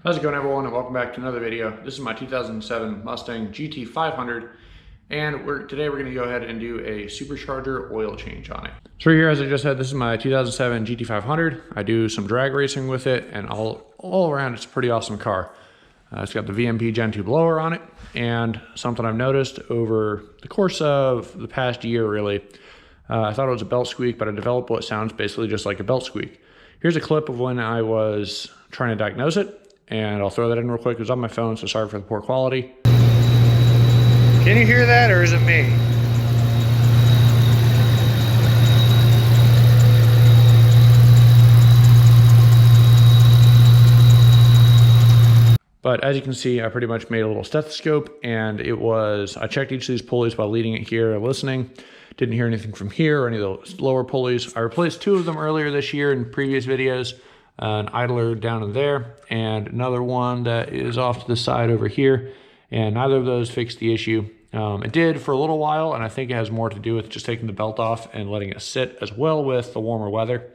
How's it going, everyone, and welcome back to another video. This is my 2007 Mustang GT500, and today we're going to go ahead and do a supercharger oil change on it. So here, as I just said, this is my 2007 GT500. I do some drag racing with it, and all around it's a pretty awesome car. It's got the VMP Gen 2 blower on it, and something I've noticed over the course of the past year, really, I thought it was a belt squeak, but I developed what sounds basically just like a belt squeak. Here's a clip of when I was trying to diagnose it. And I'll throw that in real quick. It was on my phone, so sorry for the poor quality. Can you hear that, or is it me? But as you can see, I pretty much made a little stethoscope, and I checked each of these pulleys while leading it here and listening. Didn't hear anything from here or any of those lower pulleys. I replaced two of them earlier this year in previous videos. An idler down in there, and another one that is off to the side over here, and neither of those fixed the issue. It did for a little while, and I think it has more to do with just taking the belt off and letting it sit, as well with the warmer weather.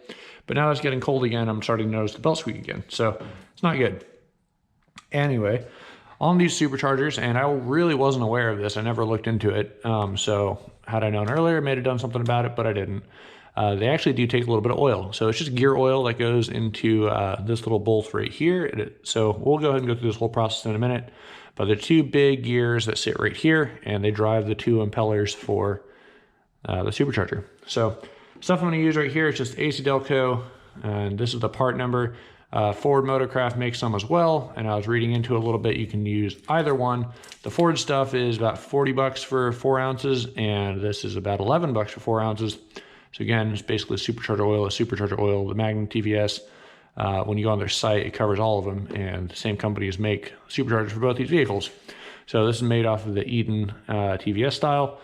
But now it's getting cold again, I'm starting to notice the belt squeak again, so it's not good. Anyway, on these superchargers, and I really wasn't aware of this, I never looked into it, so had I known earlier, I may have done something about it, but I didn't. They actually do take a little bit of oil. So it's just gear oil that goes into this little bolt right here. So we'll go ahead and go through this whole process in a minute. But there are two big gears that sit right here, and they drive the two impellers for the supercharger. So stuff I'm going to use right here is just AC Delco, and this is the part number. Ford Motorcraft makes some as well, and I was reading into it a little bit. You can use either one. The Ford stuff is about 40 bucks for 4 ounces, and this is about 11 bucks for 4 ounces. So again, it's basically supercharger oil, the Magnum TVS. When you go on their site, it covers all of them, and the same companies make superchargers for both these vehicles. So this is made off of the Eden TVS style,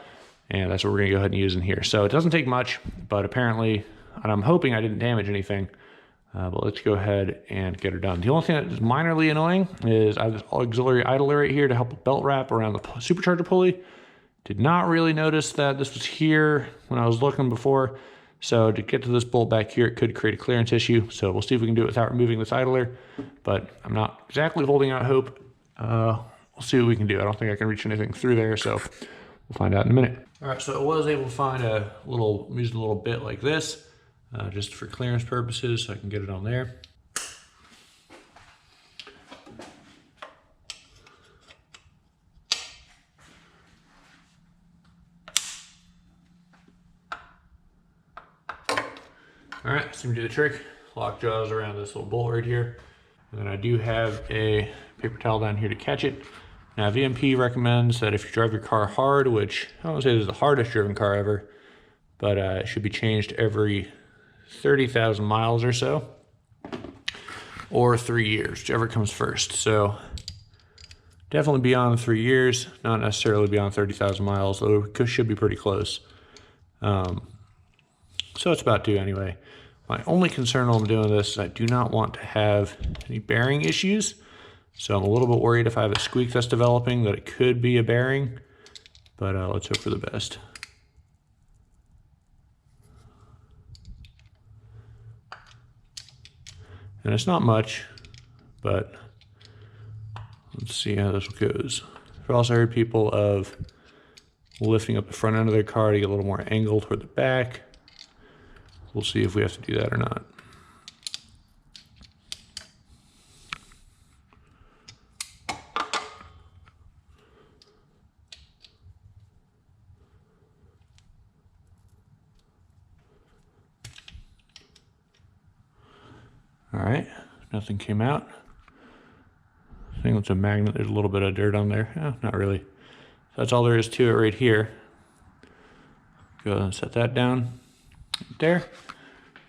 and that's what we're gonna go ahead and use in here. So it doesn't take much, but apparently, and I'm hoping I didn't damage anything, but let's go ahead and get her done. The only thing that is minorly annoying is I have this auxiliary idler right here to help with belt wrap around the supercharger pulley. Did not really notice that this was here when I was looking before. So to get to this bolt back here, it could create a clearance issue. So we'll see if we can do it without removing this idler, but I'm not exactly holding out hope. We'll see what we can do. I don't think I can reach anything through there, so we'll find out in a minute. All right, so I was able to find using a little bit like this, just for clearance purposes, so I can get it on there. All right, seems to do the trick. Lock jaws around this little bolt right here. And then I do have a paper towel down here to catch it. Now, VMP recommends that if you drive your car hard, which I don't want to say this is the hardest driven car ever, but it should be changed every 30,000 miles or so, or 3 years, whichever comes first. So definitely beyond 3 years, not necessarily beyond 30,000 miles, though it should be pretty close. So it's about due anyway. My only concern while I'm doing this is I do not want to have any bearing issues. So I'm a little bit worried if I have a squeak that's developing that it could be a bearing, but let's hope for the best. And it's not much, but let's see how this goes. I've also heard people of lifting up the front end of their car to get a little more angle toward the back. We'll see if we have to do that or not. All right, nothing came out. I think it's a magnet. There's a little bit of dirt on there. Oh, not really. So that's all there is to it right here. Go ahead and set that down right there.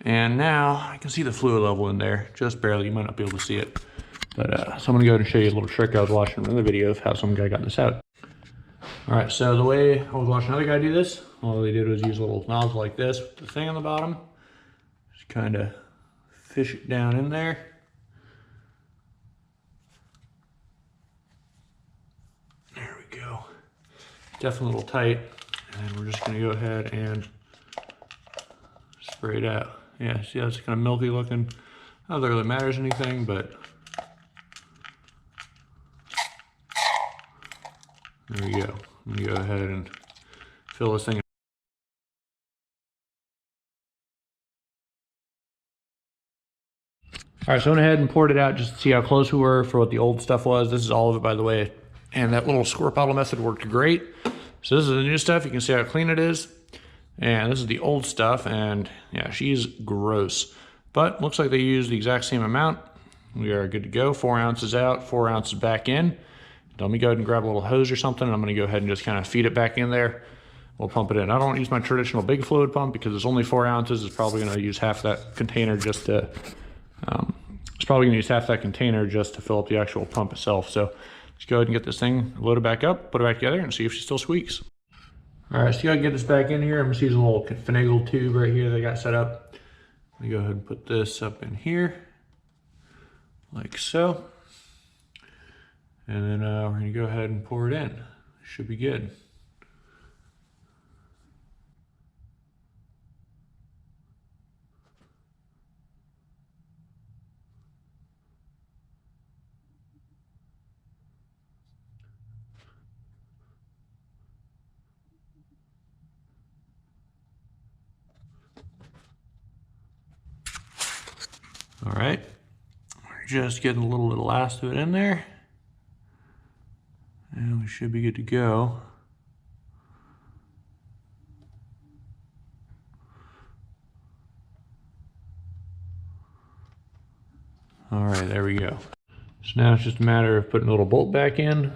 And now I can see the fluid level in there, just barely. You might not be able to see it. But so I'm gonna go ahead and show you a little trick I was watching another video of how some guy got this out. All right, so the way I was watching another guy do this, all they did was use a little nozzle like this with the thing on the bottom. Just kind of fish it down in there. There we go. Definitely a little tight. And we're just gonna go ahead and spray it out. Yeah, see how it's kind of milky looking? Not that it really matters anything, but There we go. I'm gonna go ahead and fill this thing. All right, so I went ahead and poured it out just to see how close we were for what the old stuff was. This is all of it, by the way. And that little squirt bottle method worked great. So this is the new stuff. You can see how clean it is. And this is the old stuff. And yeah, she's gross. But looks like they used the exact same amount. We are good to go. 4 ounces out, 4 ounces back in. Let me go ahead and grab a little hose or something. And I'm gonna go ahead and just kind of feed it back in there. We'll pump it in. I don't use my traditional big fluid pump because it's only 4 ounces. It's probably gonna use half that container just to, fill up the actual pump itself. So let's go ahead and get this thing loaded back up, put it back together, and see if she still squeaks. All right, so you gotta get this back in here. I'm just using a little finagled tube right here that I got set up. Let me go ahead and put this up in here, like so. And then we're gonna go ahead and pour it in. Should be good. All right, we're just getting a little bit of last of it in there. And we should be good to go. All right, there we go. So now it's just a matter of putting a little bolt back in,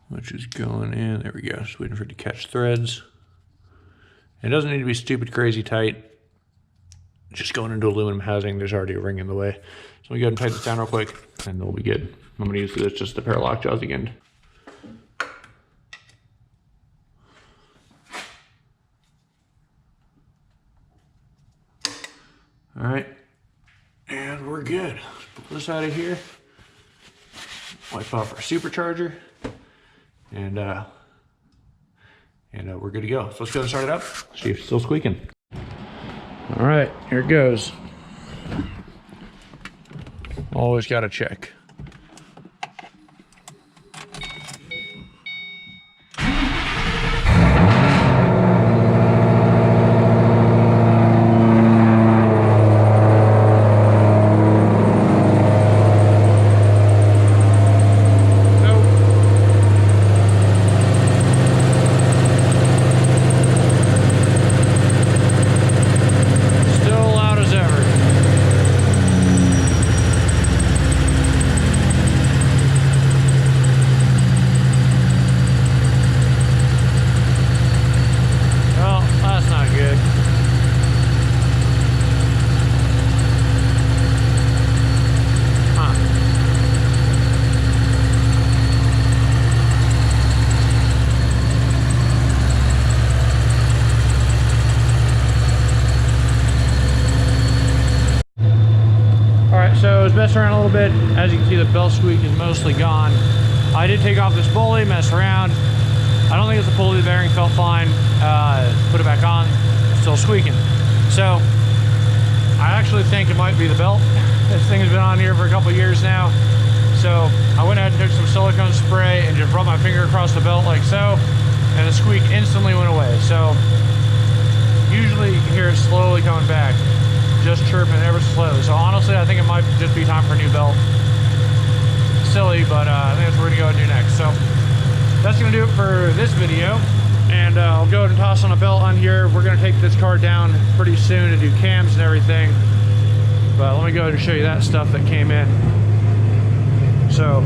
which is going in. There we go. Just waiting for it to catch threads. It doesn't need to be stupid crazy tight. Just going into aluminum housing, there's already a ring in the way. So we go ahead and tighten this down real quick, and they'll be good. I'm gonna use this just the pair of lock jaws again. All right, and we're good. Let's pull this out of here. Wipe off our supercharger, and we're good to go. So let's go and start it up. See if it's still squeaking. All right, here it goes. Always gotta check. So I was messing around a little bit. As you can see, the bell squeak is mostly gone. I did take off this pulley, mess around. I don't think it's a pulley. The bearing felt fine. Put it back on, still squeaking. So I actually think it might be the belt. This thing has been on here for a couple years now. So I went ahead and took some silicone spray and just rubbed my finger across the belt like so, and the squeak instantly went away. So usually you can hear it slowly coming back, just chirping ever so slowly. So honestly, I think it might just be time for a new belt. Silly, but I think that's what we're gonna go and do next. So that's gonna do it for this video. And I'll go ahead and toss on a belt on here. We're gonna take this car down pretty soon to do cams and everything. But let me go ahead and show you that stuff that came in. So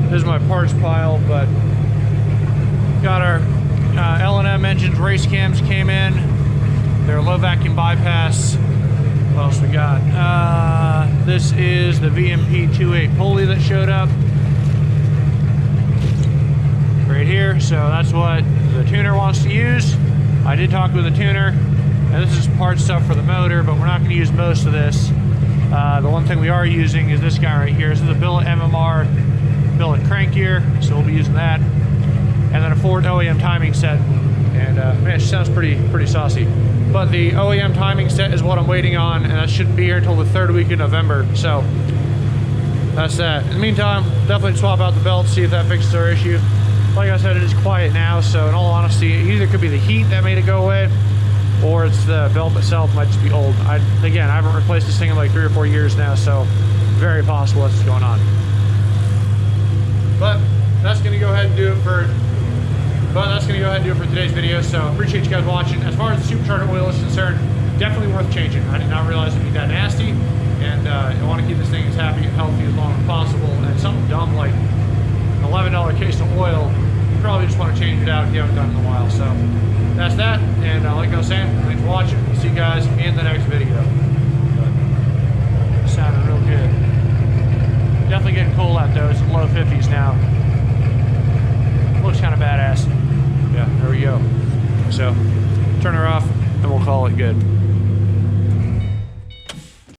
this is my parts pile, but got our L&M engines race cams came in. They're low vacuum bypass. What else we got? This is the VMP 2.8 pulley that showed up right here. So that's what the tuner wants to use. I did talk with the tuner, and this is part stuff for the motor, but we're not going to use most of this. The one thing we are using is this guy right here. This is a billet MMR billet crank gear, so we'll be using that. And then a Ford OEM timing set. And man, it sounds pretty saucy. But the OEM timing set is what I'm waiting on, and that shouldn't be here until the 3rd week of November. So that's that. In the meantime, definitely swap out the belt, see if that fixes our issue. Like I said, it is quiet now, so in all honesty, it either could be the heat that made it go away, or it's the belt itself might just be old. Again, I haven't replaced this thing in like 3 or 4 years now, so very possible that's what's going on. But that's gonna go ahead and do it for today's video. So appreciate you guys watching. As far as the supercharger oil is concerned, definitely worth changing. I did not realize it'd be that nasty, and I want to keep this thing as happy and healthy as long as possible. And something dumb like an $11 case of oil, you probably just want to change it out if you haven't done it in a while. So that's that. And like I was saying, thanks for watching. See you guys in the next video.